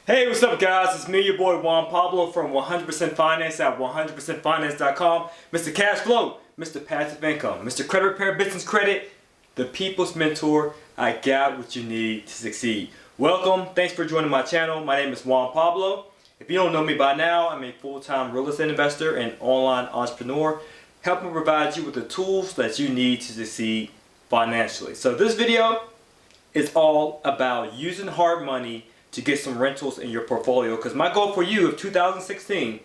Hey, what's up guys? It's me, your boy Juan Pablo from 100% Finance at 100%finance.com. Mr. Cash Flow, Mr. Passive Income, Mr. Credit Repair Business Credit, the people's mentor. I got what you need to succeed. Welcome, thanks for joining my channel. My name is Juan Pablo. If you don't know me by now, I'm a full-time real estate investor and online entrepreneur, helping provide you with the tools that you need to succeed financially. So this video is all about using hard money to get some rentals in your portfolio, because my goal for you of 2016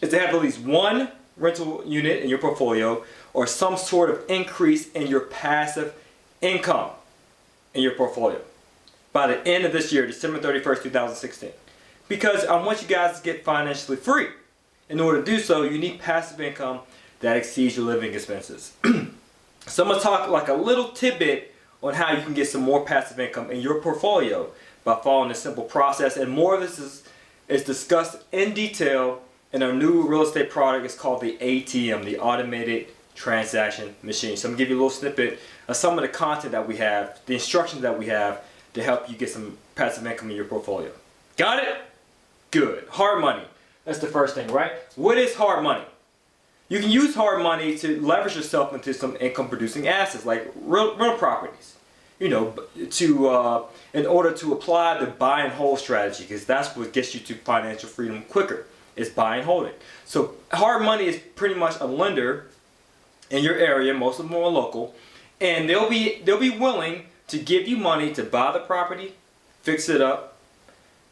is to have at least one rental unit in your portfolio or some sort of increase in your passive income in your portfolio by the end of this year, December 31st, 2016. Because I want you guys to get financially free. In order to do so, you need passive income that exceeds your living expenses. So I'm going to talk like a little tidbit on how you can get some more passive income in your portfolio by following a simple process, and more of this is discussed in detail in our new real estate product. It's called the ATM, the Automated Transaction Machine. So I'm going to give you a little snippet of some of the content that we have, the instructions that we have to help you get some passive income in your portfolio. Got it? Good. Hard money. That's the first thing, right? What is hard money? You can use hard money to leverage yourself into some income producing assets like real properties. You know, in order to apply the buy and hold strategy, because that's what gets you to financial freedom quicker, is buy and hold it. So hard money is pretty much a lender in your area, most of them are local, and they'll be willing to give you money to buy the property, fix it up,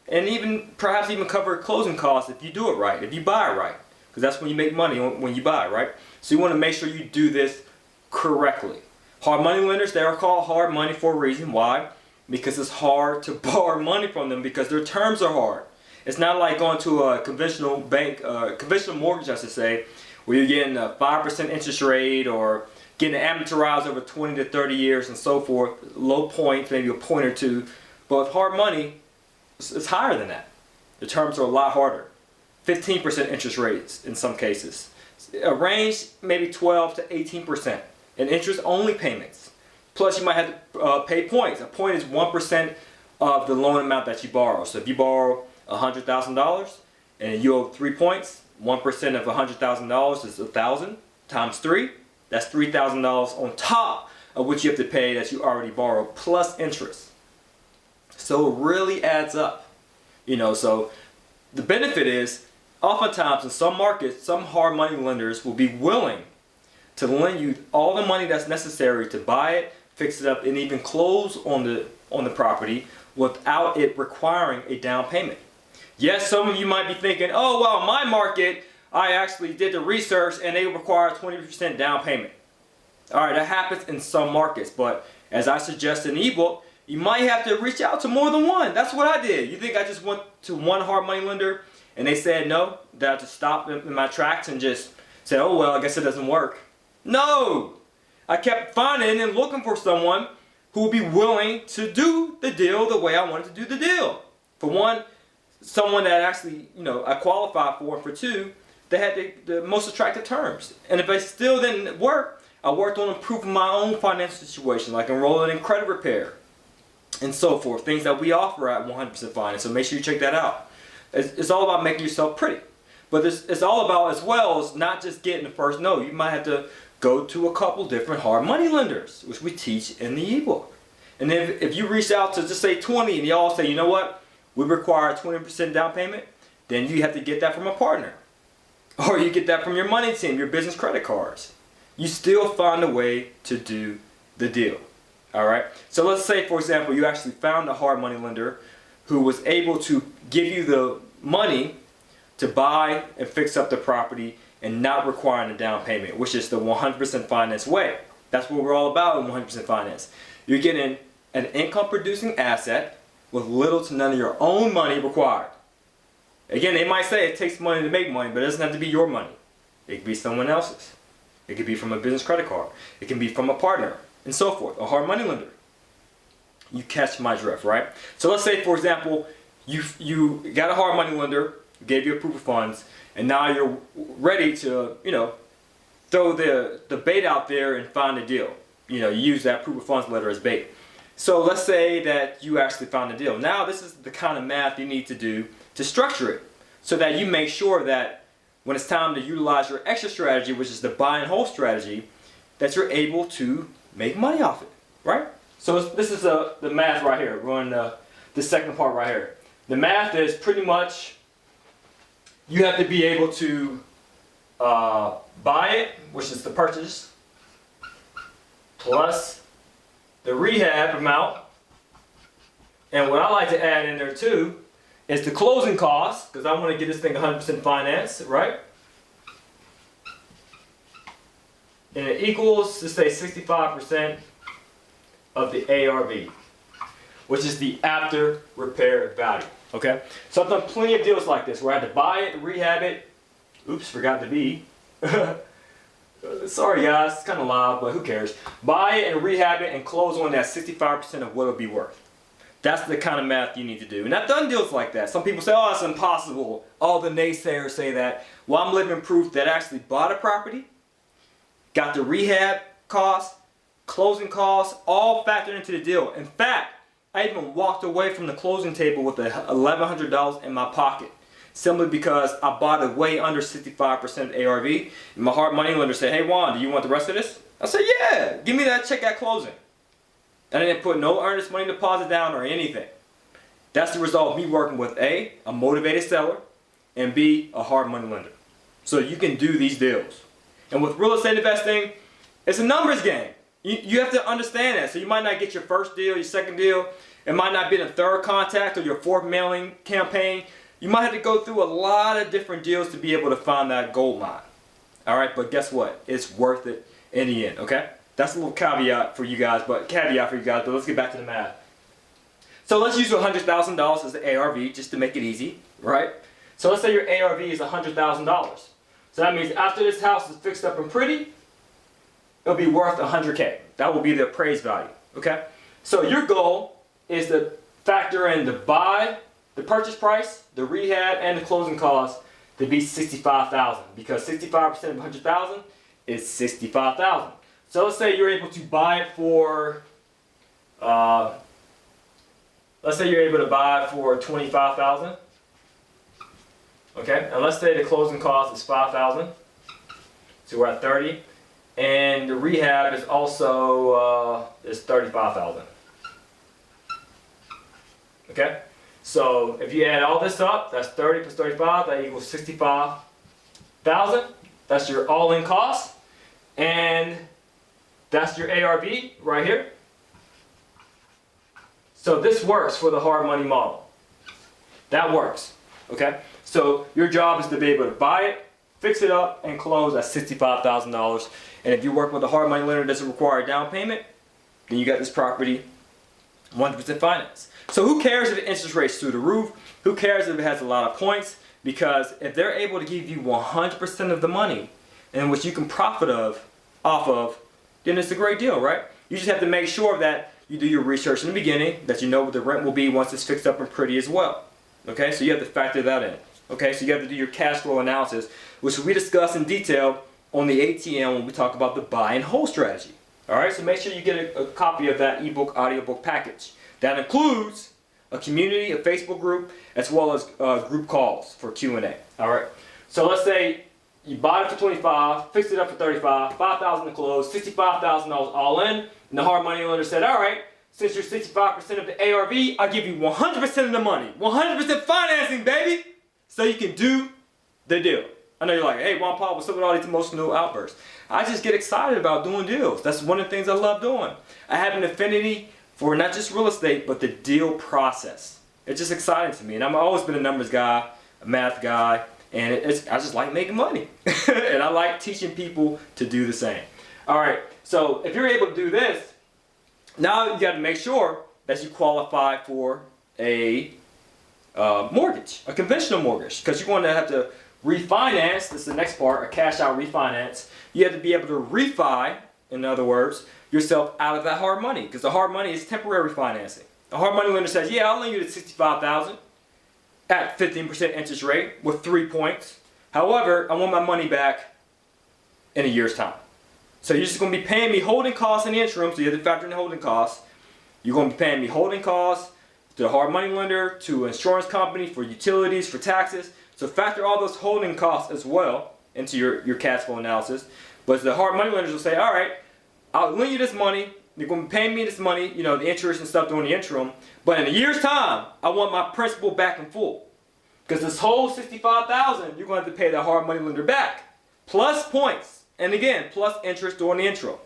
and perhaps even cover closing costs if you do it right, if you buy it right, because that's when you make money, when you buy, right? So you want to make sure you do this correctly. Hard money lenders, they are called hard money for a reason. Why? Because it's hard to borrow money from them because their terms are hard. It's not like going to a conventional bank, conventional mortgage, I should say, where you're getting a 5% interest rate or getting amortized over 20 to 30 years and so forth. Low points, maybe a point or two. But with hard money, it's higher than that. The terms are a lot harder. 15% interest rates in some cases. A range maybe 12 to 18%. And interest-only payments. Plus, you might have to pay points. A point is 1% of the loan amount that you borrow. So if you borrow $100,000 and you owe 3 points, 1% of $100,000 is 1,000 times 3. That's $3,000 on top of what you have to pay that you already borrowed, plus interest. So it really adds up. You know, so the benefit is, oftentimes in some markets, some hard money lenders will be willing to lend you all the money that's necessary to buy it, fix it up, and even close on the property without it requiring a down payment. Yes, some of you might be thinking, oh well, my market, I actually did the research and they require 20% down payment. Alright, that happens in some markets, but as I suggest in the ebook, you might have to reach out to more than one. That's what I did. You think I just went to one hard money lender and they said no, that I just stopped in my tracks and just said, oh well, I guess it doesn't work. No! I kept finding and looking for someone who would be willing to do the deal the way I wanted to do the deal. For one, someone that actually, you know, I qualified for, and for two, they had the most attractive terms. And if it still didn't work, I worked on improving my own financial situation, like enrolling in credit repair and so forth, things that we offer at 100% Finance. So make sure you check that out. It's all about making yourself pretty. But it's all about, as well as not just getting the first no. You might have to go to a couple different hard money lenders, which we teach in the ebook. And then if you reach out to just say 20 and they all say, you know what, we require 20% down payment, then you have to get that from a partner. Or you get that from your money team, your business credit cards. You still find a way to do the deal. Alright? So let's say, for example, you actually found a hard money lender who was able to give you the money to buy and fix up the property and not requiring a down payment, which is the 100% Finance way. That's what we're all about in 100% Finance. You're getting an income producing asset with little to none of your own money required. Again, they might say it takes money to make money, but it doesn't have to be your money. It could be someone else's. It could be from a business credit card. It can be from a partner, and so forth, a hard money lender. You catch my drift, right? So let's say, for example, you got a hard money lender, gave you a proof of funds, and now you're ready to, you know, throw the bait out there and find a deal. You know, you use that proof of funds letter as bait. So let's say that you actually found a deal. Now this is the kind of math you need to do to structure it so that you make sure that when it's time to utilize your extra strategy, which is the buy and hold strategy, that you're able to make money off it, right? So this is the math right here. We're on the second part right here. The math is pretty much you have to be able to buy it, which is the purchase, plus the rehab amount. And what I like to add in there too is the closing costs, because I want to get this thing 100% financed, right? And it equals, let's say, 65% of the ARV, which is the after repair value. Okay? So I've done plenty of deals like this where I had to buy it, rehab it. Oops, forgot the B. Sorry guys, it's kind of loud, but who cares? Buy it and rehab it and close on that 65% of what it'll be worth. That's the kind of math you need to do. And I've done deals like that. Some people say, oh, it's impossible. All the naysayers say that. Well, I'm living proof that I actually bought a property, got the rehab costs, closing costs, all factored into the deal. In fact, I even walked away from the closing table with $1,100 in my pocket, simply because I bought it way under 65% ARV. And my hard money lender said, hey Juan, do you want the rest of this? I said, yeah, give me that check at closing. And I didn't put no earnest money deposit down or anything. That's the result of me working with A, a motivated seller, and B, a hard money lender. So you can do these deals. And with real estate investing, it's a numbers game. You have to understand that. So you might not get your first deal, your second deal. It might not be the third contact or your fourth mailing campaign. You might have to go through a lot of different deals to be able to find that gold mine. All right, but guess what? It's worth it in the end, okay? That's a little caveat for you guys, but let's get back to the math. So let's use $100,000 as the ARV just to make it easy, right? So let's say your ARV is $100,000. So that means after this house is fixed up and pretty, it'll be worth $100K. That will be the appraised value, okay? So your goal is to factor in the buy, the purchase price, the rehab, and the closing costs to be $65,000, because 65% of $100,000 is $65,000. So let's say you're able to buy it for, let's say you're able to buy it for $25,000. Okay, and let's say the closing cost is $5,000. So we're at 30, and the rehab is also is $35,000. Okay, so if you add all this up, that's 30 plus 35, that equals $65,000. That's your all-in cost, and that's your ARV right here. So this works for the hard money model. That works, okay? So your job is to be able to buy it, fix it up, and close at $65,000. And if you work with a hard money lender that doesn't require a down payment, then you got this property 100% finance. So who cares if the interest rate's through the roof? Who cares if it has a lot of points? Because if they're able to give you 100% of the money in which you can profit off of, then it's a great deal, right? You just have to make sure that you do your research in the beginning, that you know what the rent will be once it's fixed up and pretty as well. Okay, so you have to factor that in. Okay, so you have to do your cash flow analysis, which we discuss in detail on the ATM when we talk about the buy and hold strategy. All right, so make sure you get a copy of that ebook, audiobook package. That includes a community, a Facebook group, as well as group calls for Q&A. All right, so let's say you bought it for 25, fixed it up for 35, 5,000 to close, $65,000 all in, and the hard money lender said, all right, since you're 65% of the ARV, I'll give you 100% of the money. 100% financing, baby! So you can do the deal. I know you're like, hey, Juan Paul, what's up with all these emotional outbursts? I just get excited about doing deals. That's one of the things I love doing. I have an affinity for not just real estate, but the deal process. It's just exciting to me. And I've always been a numbers guy, a math guy, and I just like making money. And I like teaching people to do the same. All right, so if you're able to do this, now you got to make sure that you qualify for a mortgage, a conventional mortgage, because you're going to have to refinance. This is the next part, a cash out refinance. You have to be able to refi, in other words, yourself out of that hard money, because the hard money is temporary financing. The hard money lender says, yeah, I'll lend you the $65,000 at 15% interest rate with 3 points. However, I want my money back in a year's time. So you're just going to be paying me holding costs in the interim, so you have to factor in the holding costs. You're going to be paying me holding costs, to the hard money lender, to insurance company, for utilities, for taxes. So factor all those holding costs as well into your cash flow analysis. But the hard money lenders will say, all right, I'll lend you this money. You're going to be paying me this money, you know, the interest and stuff during the interim. But in a year's time, I want my principal back in full. Because this whole $65,000, you're going to have to pay the hard money lender back. Plus points. And again, plus interest during the intro.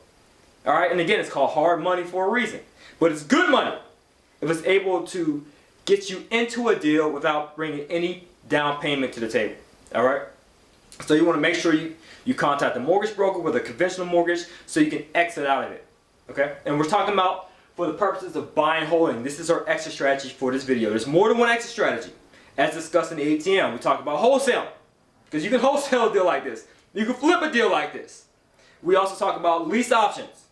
All right, and again, it's called hard money for a reason. But it's good money if it's able to get you into a deal without bringing any down payment to the table. All right? So you want to make sure you contact the mortgage broker with a conventional mortgage so you can exit out of it. Okay? And we're talking about for the purposes of buy and holding. This is our exit strategy for this video. There's more than one exit strategy. As discussed in the ATM, we talk about wholesale. Because you can wholesale a deal like this. You can flip a deal like this. We also talk about lease options.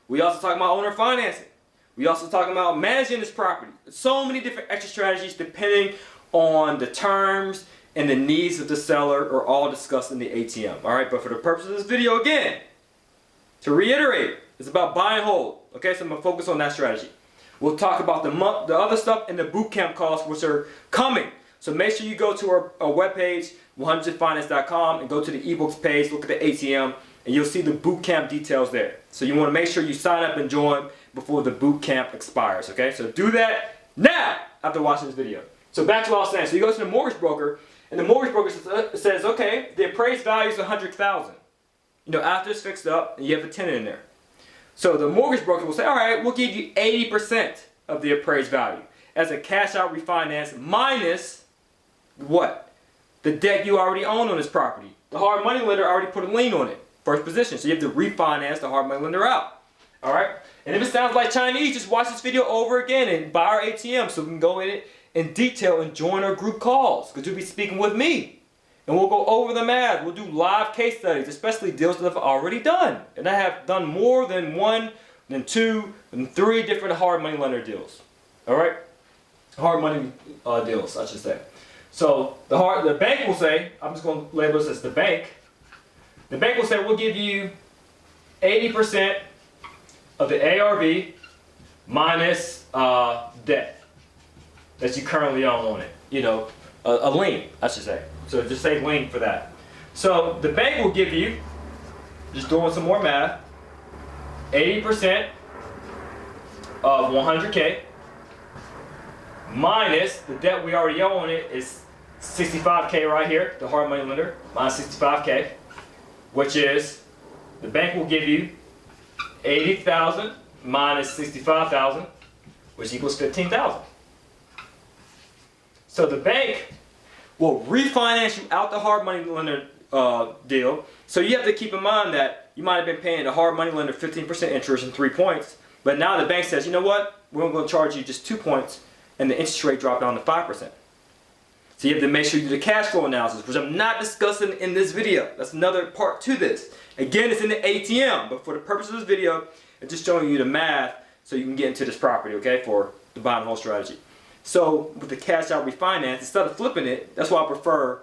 We also talk about owner financing. We also talk about managing this property. So many different exit strategies depending on the terms and the needs of the seller are all discussed in the ATM. Alright, but for the purpose of this video, again, to reiterate, it's about buy and hold. Okay, so I'm going to focus on that strategy. We'll talk about the other stuff in the bootcamp costs, which are coming. So make sure you go to our webpage, 100%finance.com, and go to the ebooks page, look at the ATM, and you'll see the bootcamp details there. So you want to make sure you sign up and join before the bootcamp expires. Okay, so do that now after watching this video. So back to what I was saying. So you go to the mortgage broker, and the mortgage broker says, okay, the appraised value is $100,000. You know, after it's fixed up, and you have a tenant in there. So the mortgage broker will say, all right, we'll give you 80% of the appraised value as a cash out refinance minus what? The debt you already own on this property. The hard money lender already put a lien on it, first position. So you have to refinance the hard money lender out. All right? And if it sounds like Chinese, just watch this video over again and buy our ATM so we can go in it in detail and join our group calls, because you'll be speaking with me. And we'll go over the math. We'll do live case studies, especially deals that I've already done. And I have done more than one, than two, than three different hard money lender deals. All right? Hard money deals, I should say. So the bank will say, I'm just going to label this as the bank. The bank will say, we'll give you 80% of the ARV minus debt that you currently own on it. You know, a lien, I should say. So just say lien for that. So the bank will give you, just doing some more math, 80% of 100K minus the debt we already own on it is 65K right here, the hard money lender, minus 65K, which is, the bank will give you 80,000 minus 65,000, which equals 15,000. So the bank will refinance you out the hard money lender deal. So you have to keep in mind that you might have been paying the hard money lender 15% interest and 3 points, but now the bank says, you know what, we're going to charge you just 2 points, and the interest rate dropped down to 5%. So you have to make sure you do the cash flow analysis, which I'm not discussing in this video. That's another part to this. Again, it's in the ATM, but for the purpose of this video, it's just showing you the math so you can get into this property, okay, for the buy and hold strategy. So with the cash out refinance, instead of flipping it, that's why I prefer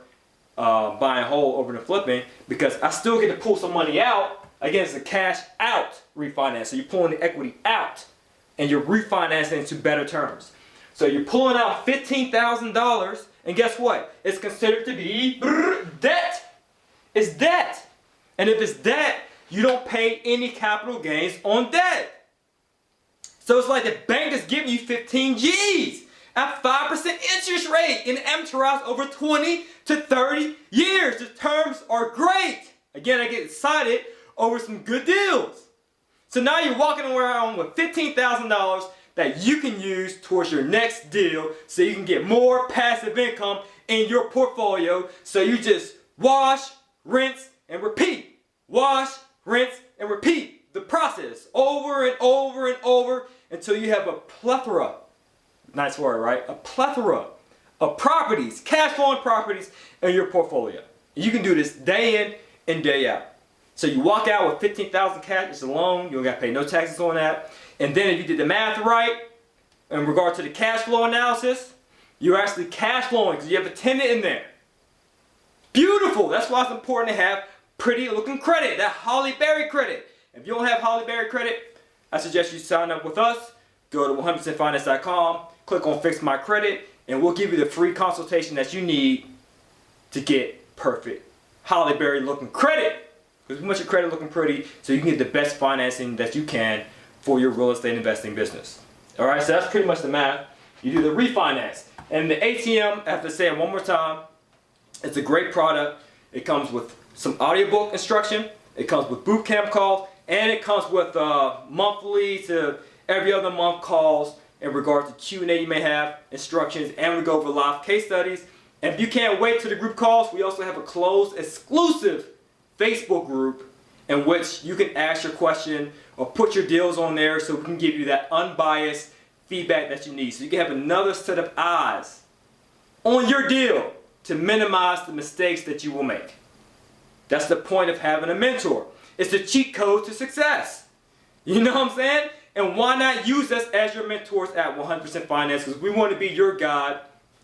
buy and hold over than flipping, because I still get to pull some money out. Again, it's a cash out refinance. So you're pulling the equity out and you're refinancing into better terms. So you're pulling out $15,000, and guess what? It's considered to be debt. It's debt. And if it's debt, you don't pay any capital gains on debt. So it's like the bank is giving you 15 G's at 5% interest rate in amortized over 20 to 30 years. The terms are great. Again, I get excited over some good deals. So now you're walking around with $15,000 that you can use towards your next deal so you can get more passive income in your portfolio. So you just wash, rinse, and repeat. Wash, rinse, and repeat the process over and over and over until you have a plethora, nice word, right? A plethora of properties, cash flowing properties in your portfolio. You can do this day in and day out. So you walk out with 15,000 cash, it's a loan, you don't got to pay no taxes on that. And then if you did the math right, in regard to the cash flow analysis, you're actually cash flowing because you have a tenant in there. Beautiful. That's why it's important to have pretty looking credit, that Holly Berry credit. If you don't have Holly Berry credit, I suggest you sign up with us go to 100%finance.com, click on Fix My Credit, and we'll give you the free consultation that you need to get perfect Halle Berry looking credit. Because we want your credit looking pretty so you can get the best financing that you can for your real estate investing business. Alright, so that's pretty much the math. You do the refinance. And the ATM, I have to say it one more time, it's a great product. It comes with some audiobook instruction, it comes with boot camp calls, and it comes with monthly to every other month calls in regard to Q&A you may have, instructions, and we go over live case studies. And if you can't wait to the group calls, we also have a closed exclusive Facebook group in which you can ask your question or put your deals on there so we can give you that unbiased feedback that you need. So you can have another set of eyes on your deal to minimize the mistakes that you will make. That's the point of having a mentor. It's the cheat code to success. You know what I'm saying? And why not use us as your mentors at 100% Finance? Because we want to be your guide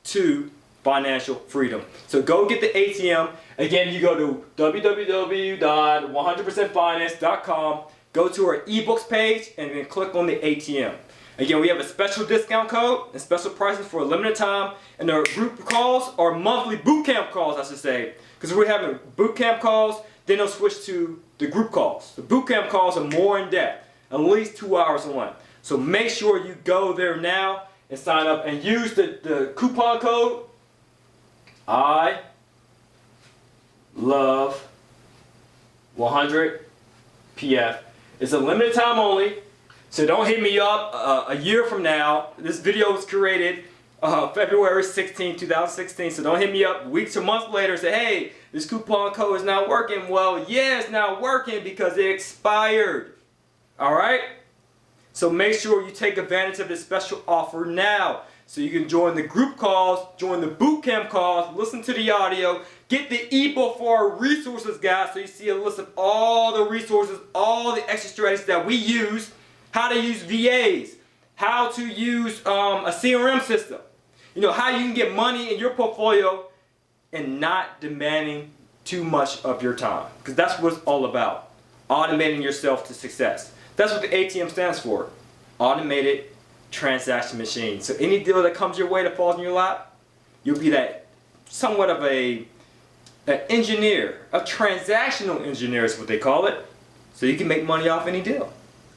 to financial freedom. So go get the ATM. Again, you go to www.100%finance.com, go to our ebooks page, and then click on the ATM. Again, we have a special discount code and special prices for a limited time, and our group calls or monthly boot camp calls, I should say, because we're having boot camp calls, then they'll switch to the group calls. The boot camp calls are more in depth, at least 2 hours long. So make sure you go there now and sign up and use the coupon code I love 100 PF. It's a limited time only, so don't hit me up a year from now. This video was created February 16, 2016, so don't hit me up weeks or months later and say, hey, this coupon code is not working. Well, yeah, it's not working because it expired. Alright? So make sure you take advantage of this special offer now. So you can join the group calls, join the boot camp calls, listen to the audio, get the ebook for our resources guide so you see a list of all the resources, all the extra strategies that we use, how to use VAs, how to use a CRM system, you know, how you can get money in your portfolio and not demanding too much of your time. Because that's what it's all about, automating yourself to success. That's what the ATM stands for, automated transaction machine. So any deal that comes your way that falls in your lap, you'll be that somewhat of an engineer, a transactional engineer is what they call it. So you can make money off any deal.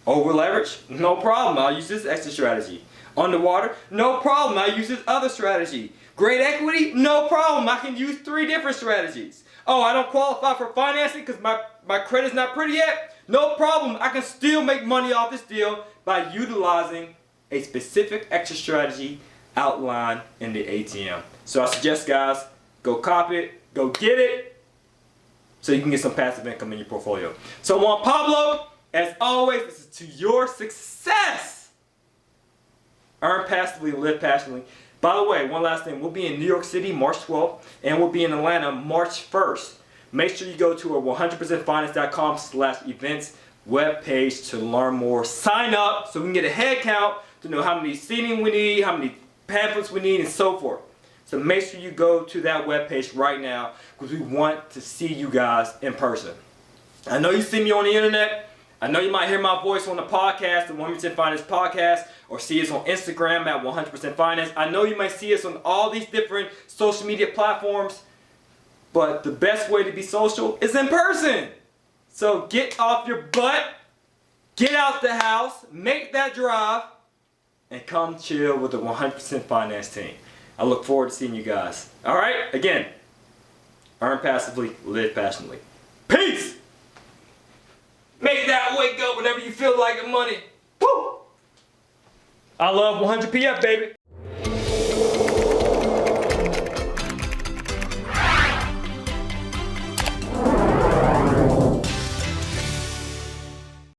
Over leverage? No problem. I'll use this extra strategy. Underwater? No problem. I'll use this other strategy. Great equity? No problem. I can use 3 different strategies. Oh, I don't qualify for financing because my credit's not pretty yet? No problem. I can still make money off this deal by utilizing a specific extra strategy outlined in the ATM. So I suggest, guys, go copy it, go get it, so you can get some passive income in your portfolio. So Juan Pablo, as always, this is to your success. Earn passively, live passionately. By the way, one last thing, we'll be in New York City March 12th, and we'll be in Atlanta March 1st. Make sure you go to our 100%finance.com/events webpage to learn more. Sign up so we can get a head count to know how many seating we need, how many pamphlets we need, and so forth. So make sure you go to that webpage right now because we want to see you guys in person. I know you see me on the internet. I know you might hear my voice on the podcast, the 100% Finance podcast, or see us on Instagram at 100% Finance. I know you might see us on all these different social media platforms, but the best way to be social is in person. So get off your butt, get out the house, make that drive, and come chill with the 100% Finance team. I look forward to seeing you guys. Alright, again, earn passively, live passionately. Peace! Make that wake up whenever you feel like the money. Woo! I love 100 PF, baby.